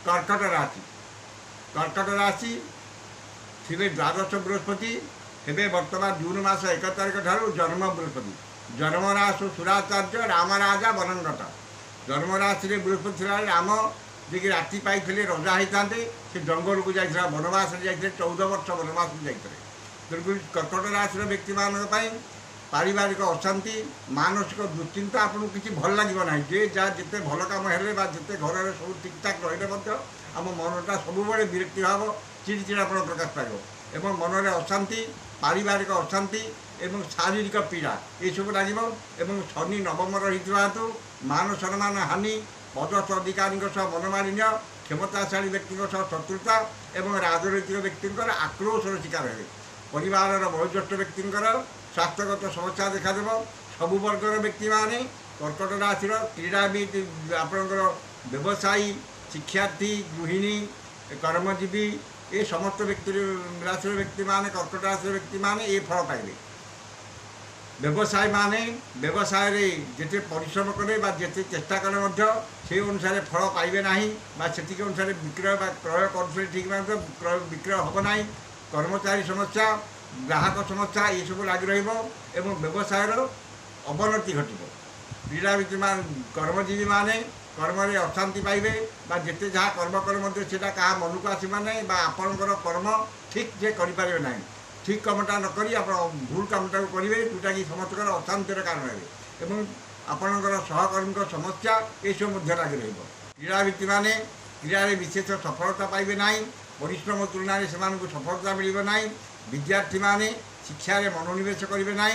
कर्कट राशि थे द्वादश बृहस्पति हे बर्तमान जून मास 1 तारिख ठार जन्म बृहस्पति जन्म राशि सुराचार्य राम राजा बनंगत जन्म राशि बृहस्पति राम जी राति पाई रजा होता से जंगल को जाता वनवास जाते 14 वर्ष वनवास को जाते तेणुक कर्कट राशि व्यक्ति मान पारिवारिक अशांति मानसिक दुश्चिंता आपको किसी भल लगे ना जे जहाँ जिते भल कम हेले जिते घर सब ठीक ठाक रही आम मनटा सब बड़े विरक्ति भाव चिड़चिड़ापन प्रकाश पाइब एवं मन में अशांति पारिवारिक अशांति एवं शारीरिक पीड़ा ये सब लगे एवं शनि नवम रही हेतु मान सम्मान हानि पदस्थ अधिकारी मनमालिन्य क्षमताशाली व्यक्ति शत्रुता एवं राजनैतिक व्यक्ति आक्रोशर शिकार हे परिवार वयोज्येष्ठ व्यक्ति स्वास्थ्यगत समस्या देखा सबु वर्गर व्यक्ति माने कर्कट राशि क्रीड़ाविद आपणकर व्यवसायी शिक्षार्थी गृहिणी कर्मजीवी ये समस्त व्यक्ति राशि व्यक्ति माने कर्कट राशि व्यक्ति माने ये फल पाइबे व्यवसाय माने व्यवसाय जिते परिश्रम कले जिते चेष्टा कले से अनुसार फल पाइबे ना से अनुसार विक्रय क्रय कर ठीक क्रय विक्रय हम ना कर्मचारी समस्या ग्राहक समस्या ये सब लगी रही व्यवसाय अवनति घट क्रीड़ाविद कर्मजीवी माने कर्म अशांति पाइबे जिते जहाँ कर्म करे से क्या मन को आसमाने आपणकर कर्म ठीक से करें ना ठीक कमटा नक भूल कमटा करेंगे जोटा कि समस्त अशांतिर कारण है आपणकर सहकर्मी समस्या ये सब लगी क्रीड़ाविद माने क्रीड़ा विशेष सफलता पाइबे ना परिश्रम तुलन से सफलता मिल ना विद्यार्थी माने शिक्षा मनोनिवेश करेंगे ना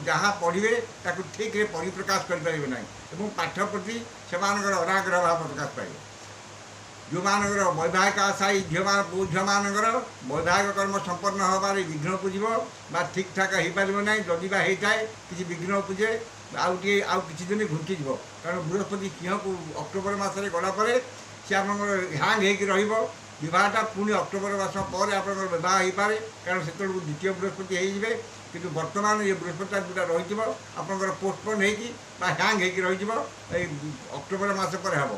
जहाँ पढ़े ताकू ठीक परिप्रकाश करें ना पाठ प्रति से अनाग्रह भाव प्रकाश पाइब जो मानकर वैवाहिक आशा झील झील मानकर वैवाहिक कर्म संपन्न होबार विघ्न पूजिब ठीक ठाक हो पार ना जदि होता है किसी विघ्न पूजे आउ किसी दिन घुंचीज कारण बृहस्पति सिंह को अक्टोबर मसरे गलापर सी आप ह्यांग हो विवाहटा पुणी अक्टोबर मास पर आप बहुत हो पाए कारण से द्वितीय बृहस्पति होइबे किंतु वर्तमान ये बृहस्पति जोटा रही आपंकर पोस्टपोन ह्यांग हो रही अक्टोबर मस पर हम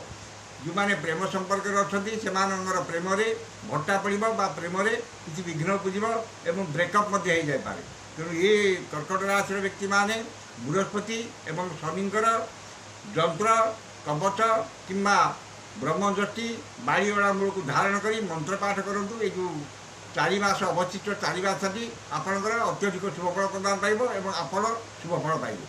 जो मैंने प्रेम संपर्क अच्छा से प्रेम भट्टा पड़ब प्रेम किसी विघ्न पूजिब और ब्रेकअप हो जाए तेणु ये कर्कट राशि व्यक्ति माने बृहस्पति एवं शनिकर जंत्र कवच किंबा ब्रह्मज्योति बाड़ीगड़ा मूल को धारण कर मंत्र पाठ करूँ ये जो 4 मास अवशिष्ट 4 मास आपंकर अत्यधिक शुभफल प्रदान पाइब और आप शुभफल पाइबे।